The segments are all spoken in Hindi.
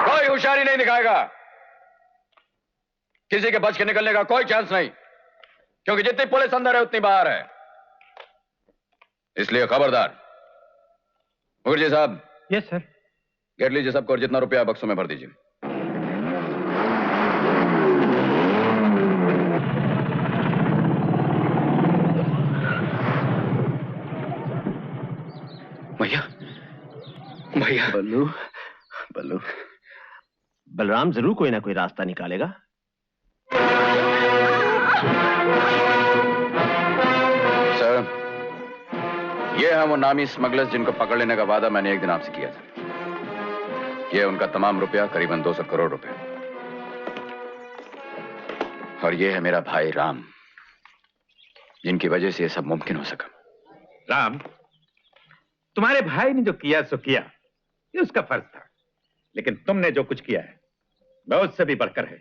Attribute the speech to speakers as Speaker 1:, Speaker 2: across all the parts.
Speaker 1: कोई होशियारी नहीं दिखाएगा। किसी के बच के निकलने का कोई चांस नहीं, क्योंकि जितनी पुलिस अंदर है उतनी बाहर है। इसलिए खबरदार। मुखर्जी साहब।
Speaker 2: Yes sir.
Speaker 1: घेर लीजिए सबको और जितना रुपया बक्सों में भर दीजिए।
Speaker 3: भैया, भैया। बल्लू, बल्लू, बलराम जरूर कोई ना कोई रास्ता निकालेगा।
Speaker 1: सर, ये हैं वो नामी स्मगलर्स जिनको पकड़ लेने का वादा मैंने एक दिन आपसे किया था। ये उनका तमाम रुपया, करीबन 200 करोड़ रुपए। और ये है मेरा भाई राम, जिनकी वजह से ये सब मुमकिन हो सका।
Speaker 2: राम, तुम्हारे भाई ने जो किया सो किया, ये उसका फर्ज था, लेकिन तुमने जो कुछ किया है वह उससे भी बढ़कर है।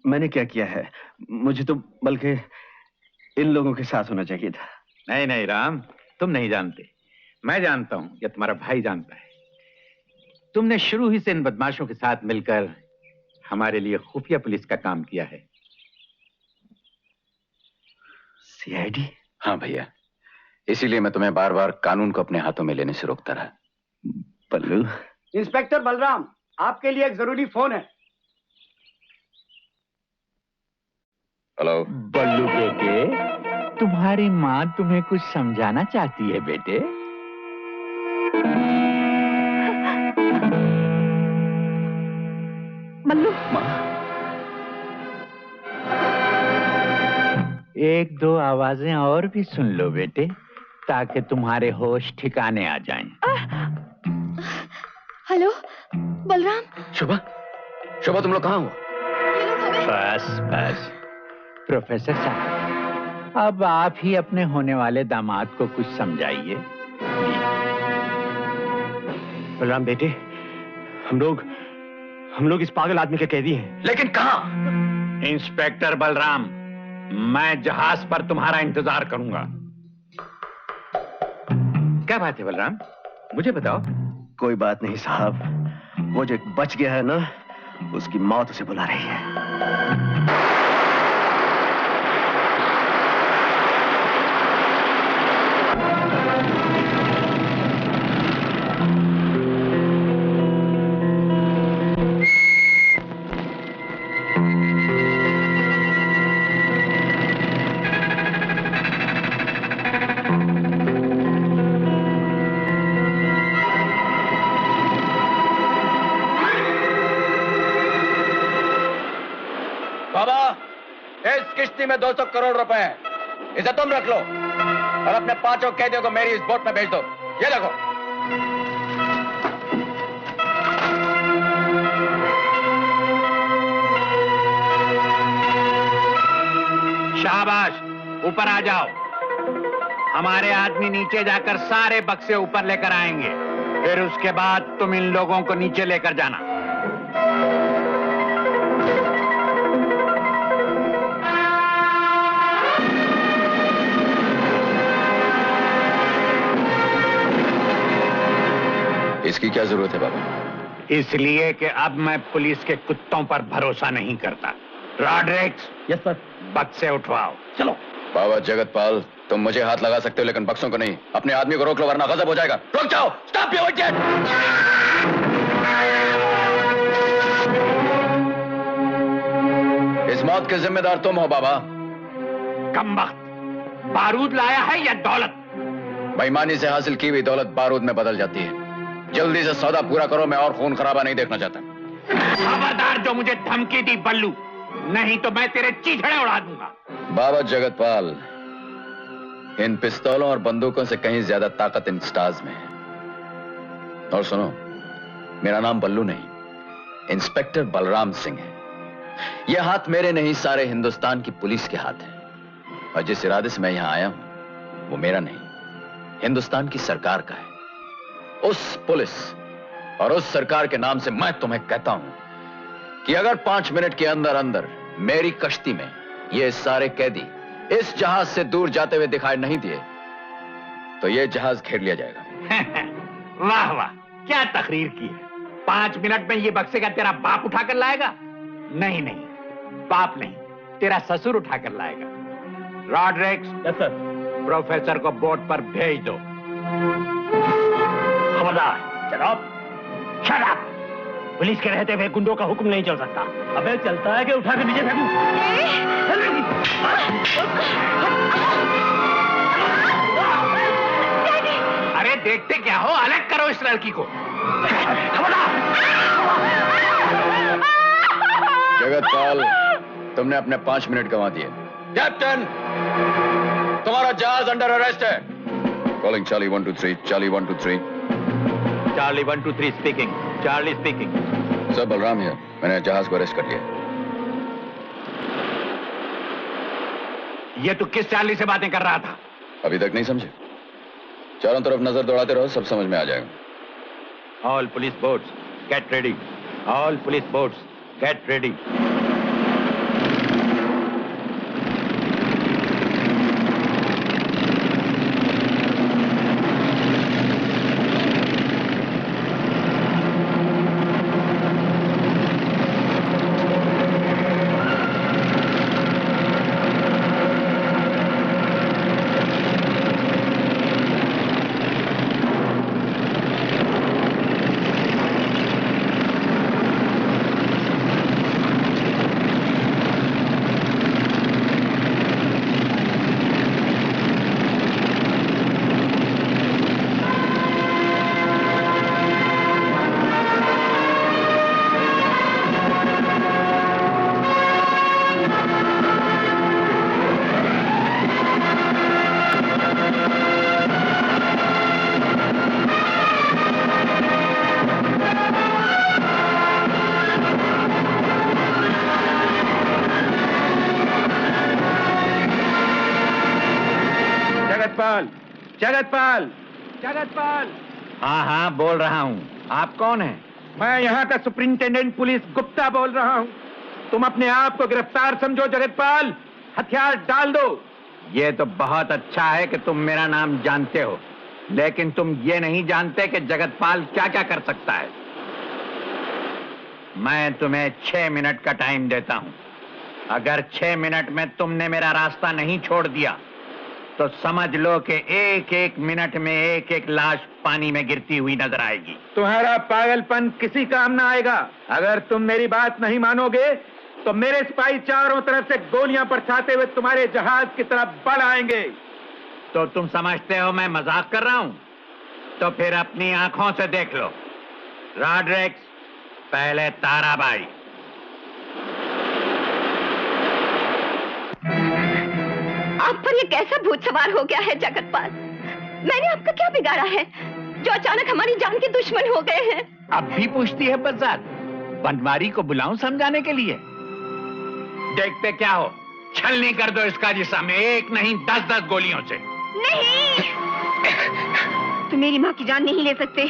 Speaker 3: मैंने क्या किया है? मुझे तो बल्कि इन लोगों के साथ होना चाहिए था।
Speaker 2: नहीं नहीं राम, तुम नहीं जानते, मैं जानता हूं, या तुम्हारा भाई जानता है। तुमने शुरू ही से इन बदमाशों के साथ मिलकर हमारे लिए खुफिया पुलिस का काम किया है।
Speaker 3: सीआईडी?
Speaker 1: हाँ भैया, इसीलिए मैं तुम्हें बार बार कानून को अपने हाथों में लेने से रोकता रहा।
Speaker 3: बल्लू।
Speaker 4: इंस्पेक्टर बलराम, आपके लिए एक जरूरी फोन है।
Speaker 1: हेलो।
Speaker 5: बल्लू बेटे, तुम्हारी माँ तुम्हें कुछ समझाना चाहती है बेटे।
Speaker 6: बल्लू।
Speaker 5: एक दो आवाजें और भी सुन लो बेटे, ताकि तुम्हारे होश ठिकाने आ जाएं।
Speaker 6: हेलो बलराम।
Speaker 1: शुभा, शुभा तुम लोग कहाँ हो?
Speaker 5: बस बस प्रोफेसर साहब, अब आप ही अपने होने वाले दामाद को कुछ समझाइए।
Speaker 3: बलराम बेटे, हम लोग इस पागल आदमी के कैदी हैं।
Speaker 1: लेकिन कहाँ?
Speaker 2: इंस्पेक्टर बलराम, मैं जहाज पर तुम्हारा इंतजार करूंगा। क्या बात है बलराम, मुझे बताओ।
Speaker 3: कोई बात नहीं साहब, वो जो एक बच गया है ना, उसकी मौत उसे बुला रही है।
Speaker 1: किश्ती में 200 करोड़ रुपए हैं, इसे तुम रख लो और अपने 5 कैदियों को मेरी इस बोट में भेज दो। ये देखो।
Speaker 2: शाबाश, ऊपर आ जाओ। हमारे आदमी नीचे जाकर सारे बक्से ऊपर लेकर आएंगे, फिर उसके बाद तुम इन लोगों को नीचे लेकर जाना।
Speaker 1: इसकी क्या जरूरत है बाबा?
Speaker 2: इसलिए कि अब मैं पुलिस के कुत्तों पर भरोसा नहीं करता। रॉड्रिक्स।
Speaker 3: Yes sir.
Speaker 2: बक्से उठवाओ। चलो।
Speaker 1: बाबा जगतपाल, तुम मुझे हाथ लगा सकते हो लेकिन बक्सों को नहीं। अपने आदमी को रोक लो वरना गजब हो जाएगा। रुक जाओ। Stop your jet. इस मौत के जिम्मेदार तुम हो बाबा।
Speaker 2: कमबख्त, बारूद लाया है या दौलत?
Speaker 1: बेईमानी से हासिल की हुई दौलत बारूद में बदल जाती है। जल्दी से सौदा पूरा करो, मैं और खून खराबा नहीं देखना चाहता।
Speaker 2: खबरदार जो मुझे धमकी दी बल्लू, नहीं तो मैं तेरे चीथड़े उड़ा दूंगा।
Speaker 1: बाबा जगतपाल, इन पिस्तौलों और बंदूकों से कहीं ज्यादा ताकत इन स्टार्स में है। और सुनो, मेरा नाम बल्लू नहीं, इंस्पेक्टर बलराम सिंह है। यह हाथ मेरे नहीं, सारे हिंदुस्तान की पुलिस के हाथ है। और जिस इरादे से मैं यहां आया हूं वो मेरा नहीं, हिंदुस्तान की सरकार का है। उस पुलिस और उस सरकार के नाम से मैं तुम्हें कहता हूं कि अगर 5 मिनट के अंदर अंदर मेरी कश्ती में ये सारे कैदी इस जहाज से दूर जाते हुए दिखाई नहीं दिए तो ये जहाज घेर लिया जाएगा।
Speaker 2: वाह वाह, क्या तकरीर की है। 5 मिनट में ये बक्से का तेरा बाप उठा कर लाएगा? नहीं नहीं, बाप नहीं, तेरा ससुर उठा कर लाएगा। Rodricks,
Speaker 3: yes sir.
Speaker 2: प्रोफेसर को बोट पर भेज दो।
Speaker 3: खबरदार, जनाब, शट अप। पुलिस के रहते हुए गुंडों का हुक्म नहीं चल सकता। अबे चलता है कि उठा के नीचे फेंकूं?
Speaker 2: अरे देखते क्या हो, अलग करो इस लड़की को।
Speaker 1: जगतपाल, तुमने अपने 5 मिनट गंवा दिए। कैप्टन, तुम्हारा जहाज अंडर अरेस्ट है। Calling Charlie 1 2 3, Charlie 1 2 3।
Speaker 2: Charlie 1 2 3 speaking, Charlie speaking.
Speaker 1: Sir, Balram है, मैंने जहाज को अरेस्ट कर लिया।
Speaker 2: ये तू किस चार्ली से बातें कर रहा था?
Speaker 1: अभी तक नहीं समझे? चारों तरफ नजर दौड़ाते रहो, सब समझ में आ जाएगा।
Speaker 2: All police boats get ready, all police boats get ready.
Speaker 4: Jagatpal, Jagatpal.
Speaker 2: हाँ हाँ, बोल रहा हूँ। आप कौन हैं?
Speaker 4: मैं यहाँ का सुपरिंटेंडेंट पुलिस गुप्ता बोल रहा हूँ। तुम अपने आप को गिरफ्तार समझो जगतपाल, हथियार डाल दो।
Speaker 2: ये तो बहुत अच्छा है कि तुम मेरा नाम जानते हो, लेकिन तुम ये नहीं जानते कि जगतपाल क्या क्या कर सकता है। मैं तुम्हें 6 मिनट का टाइम देता हूं। अगर 6 मिनट में तुमने मेरा रास्ता नहीं छोड़ दिया तो समझ लो कि एक एक मिनट में एक एक लाश पानी में गिरती हुई नजर आएगी।
Speaker 4: तुम्हारा पागलपन किसी काम ना आएगा। अगर तुम मेरी बात नहीं मानोगे तो मेरे सिपाही चारों तरफ से गोलियां बरसाते हुए तुम्हारे जहाज की तरफ बढ़ आएंगे।
Speaker 2: तो तुम समझते हो मैं मजाक कर रहा हूं? तो फिर अपनी आंखों से देख लो। रॉड्रिक्स, पहले ताराबाई।
Speaker 6: आप पर ये कैसा भूत सवार हो गया है जगतपाल? मैंने आपका क्या बिगाड़ा है जो अचानक हमारी जान के दुश्मन हो गए हैं?
Speaker 2: अब भी पूछती है बज़ार? बनवारी को बुलाऊं समझाने के लिए? देखते क्या हो, छलनी कर दो इसका जिस्म, एक नहीं 10-10 गोलियों से।
Speaker 6: नहीं, तुम मेरी माँ की जान नहीं ले सकते।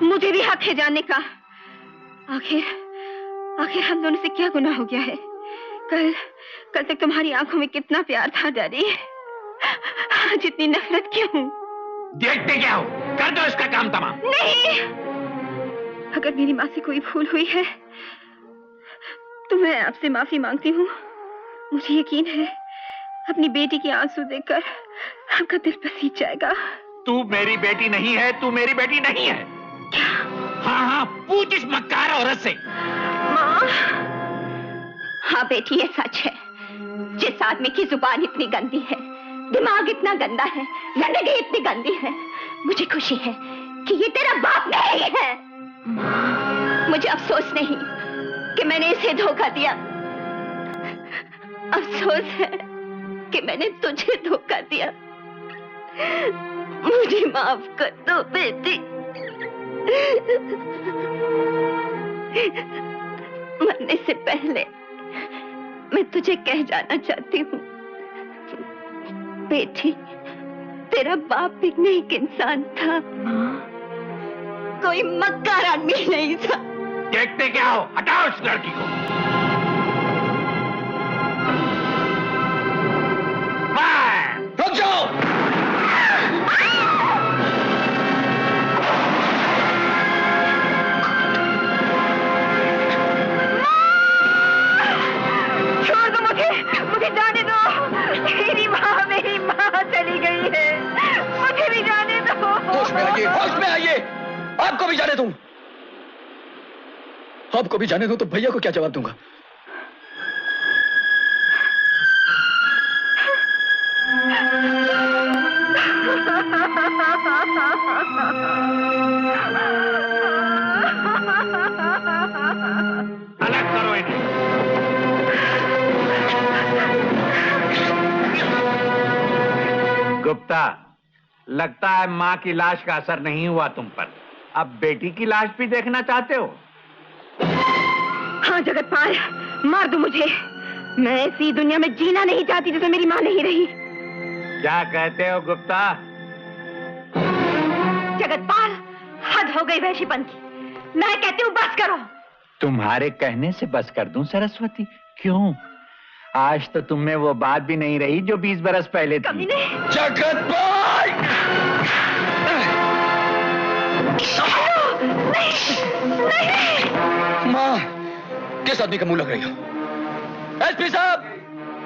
Speaker 6: मुझे भी हक है जानने का। आखिर हम दोनों से क्या गुनाह हो गया है? कल तक तुम्हारी आंखों में कितना प्यार था डैडी, आज इतनी नफरत क्यों?
Speaker 2: देखते क्या हो, कर दो इसका काम तमाम।
Speaker 6: नहीं, अगर मेरी माँ से कोई भूल हुई है तो मैं आपसे माफी मांगती हूँ। मुझे यकीन है अपनी बेटी के आंसू देखकर आपका दिल पसीज जाएगा।
Speaker 2: तू मेरी बेटी नहीं है, तू मेरी बेटी नहीं है।
Speaker 6: क्या?
Speaker 2: हाँ हाँ, पूछ इस मक्कार औरत से।
Speaker 6: माँ, हाँ बेटी, ये सच है। जिस आदमी की जुबान इतनी गंदी है, दिमाग इतना गंदा है, जिंदगी इतनी गंदी है, मुझे खुशी है कि ये तेरा बाप नहीं है। मुझे अफसोस नहीं कि मैंने इसे धोखा दिया, अफसोस है कि मैंने तुझे धोखा दिया। मुझे माफ कर दो बेटी। मरने से पहले मैं तुझे कह जाना चाहती हूँ, बेटी, तेरा बाप एक नेक इंसान था। कोई मक्कार आदमी नहीं था।
Speaker 2: देखते क्या हो, हटाओ इस लड़की को।
Speaker 1: रुक जाओ।
Speaker 6: छोड़ दो मुझे, मुझे जाने दो। मेरी माँ चली गई है, मुझे भी जाने दो।
Speaker 1: होश में आइए, होश में आइए। आपको भी जाने दूं? आपको भी जाने दूं तो भैया को क्या जवाब दूंगा?
Speaker 2: अलग करो इन्हें। गुप्ता, लगता है माँ की लाश का असर नहीं हुआ तुम पर। अब बेटी की लाश भी देखना चाहते हो?
Speaker 6: हाँ जगतपाल, मार दो मुझे। मैं ऐसी दुनिया में जीना नहीं चाहती जिसमें मेरी माँ नहीं रही।
Speaker 2: क्या कहते हो गुप्ता?
Speaker 6: जगतपाल, हद हो गई वैशीपन की। मैं कहती हूँ बस करो।
Speaker 5: तुम्हारे कहने से बस कर दूं सरस्वती? क्यों? आज तो तुम में वो बात भी नहीं रही जो 20 बरस पहले थी।
Speaker 6: कमीने!
Speaker 1: जगतपाल!
Speaker 6: नहीं!
Speaker 1: माँ, किस आदमी का मुंह लग रही हो? एसपी साहब,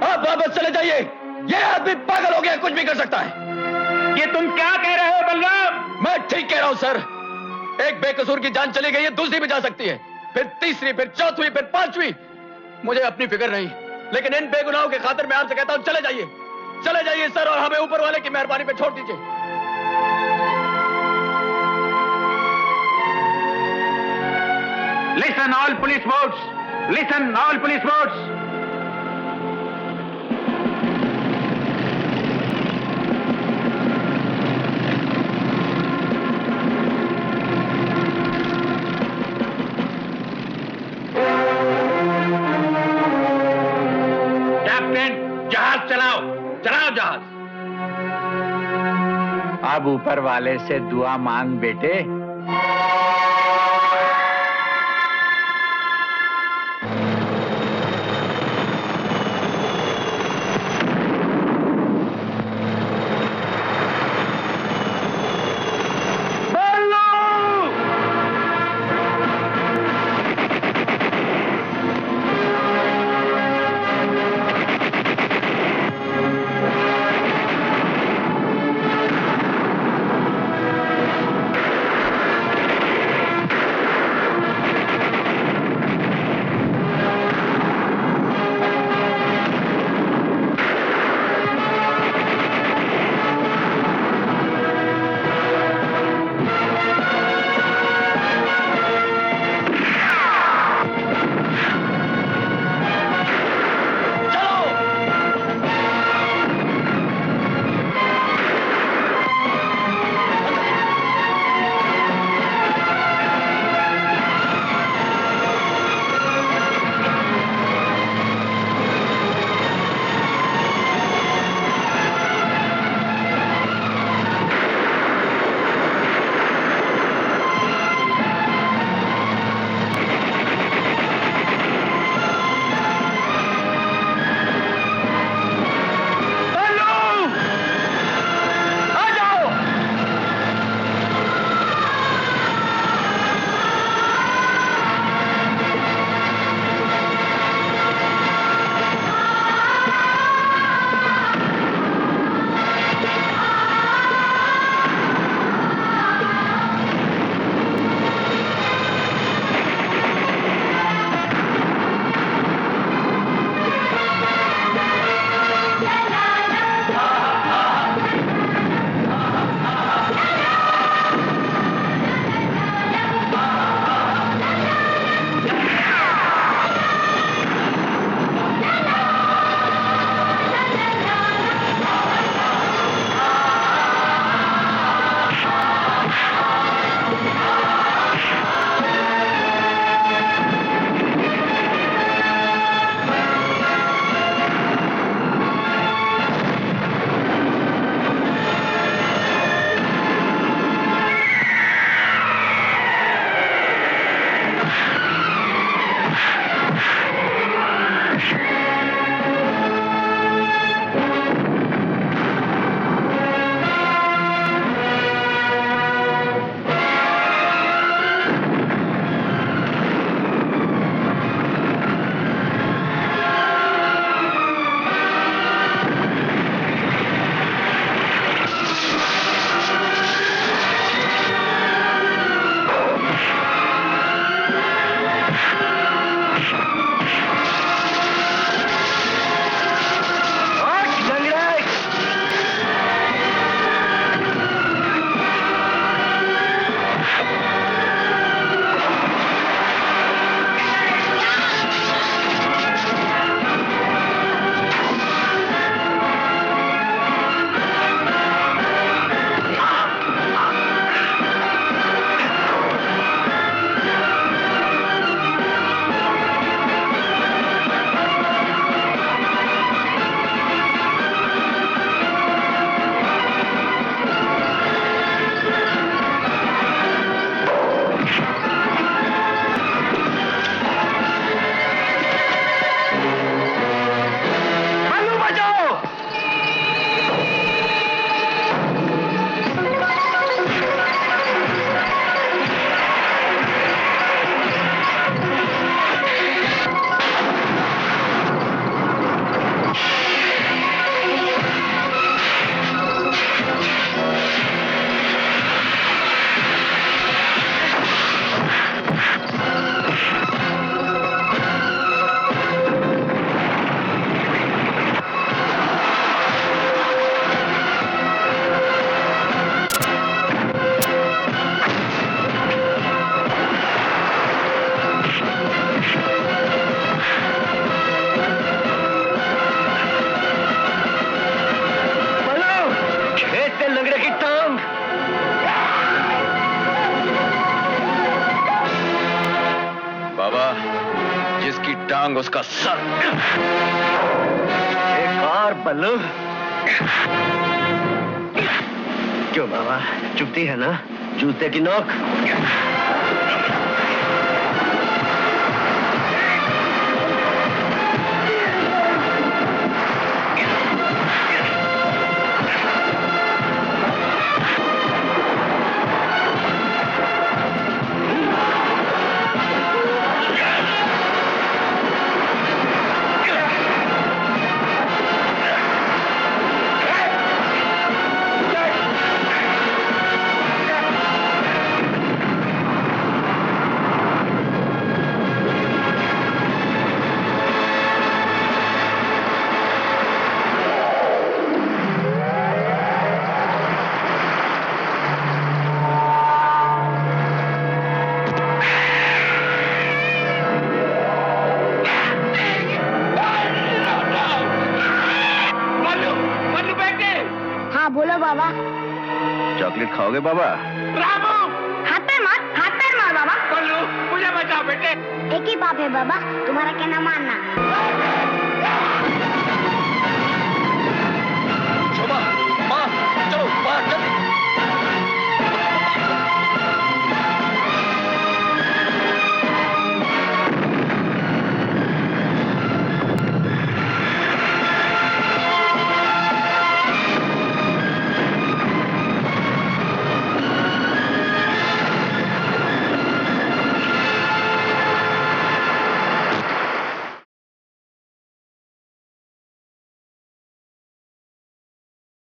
Speaker 1: आप वापस चले जाइए। ये आदमी पागल हो गया, कुछ भी कर सकता है।
Speaker 2: ये तुम क्या कह रहे हो बलराम?
Speaker 1: मैं ठीक कह रहा हूं सर। एक बेकसूर की जान चली गई है, दूसरी भी जा सकती है, फिर तीसरी, फिर चौथी, फिर पांचवी। मुझे अपनी फिक्र नहीं, लेकिन इन बेगुनाहों के खातिर मैं आपसे कहता हूं, चले जाइए, चले जाइए सर, और हमें ऊपर वाले की मेहरबानी पे छोड़ दीजिए।
Speaker 2: Listen all police boats, listen all police boats. Captain, जहाज चलाओ, चलाओ जहाज।
Speaker 5: अब ऊपर वाले से दुआ मांग बेटे।
Speaker 1: टांग उसका सर।
Speaker 3: एक और बल्लू। क्यों बाबा, चुभती है ना जूते की नोक?
Speaker 7: हाँ बोलो बाबा।
Speaker 3: चॉकलेट खाओगे बाबा?
Speaker 2: रामू,
Speaker 7: हाथ पैर मार बाबा।
Speaker 2: बल्लू, मुझे बचाओ बेटे।
Speaker 7: एक ही बाप है बाबा, तुम्हारा कहना मानना।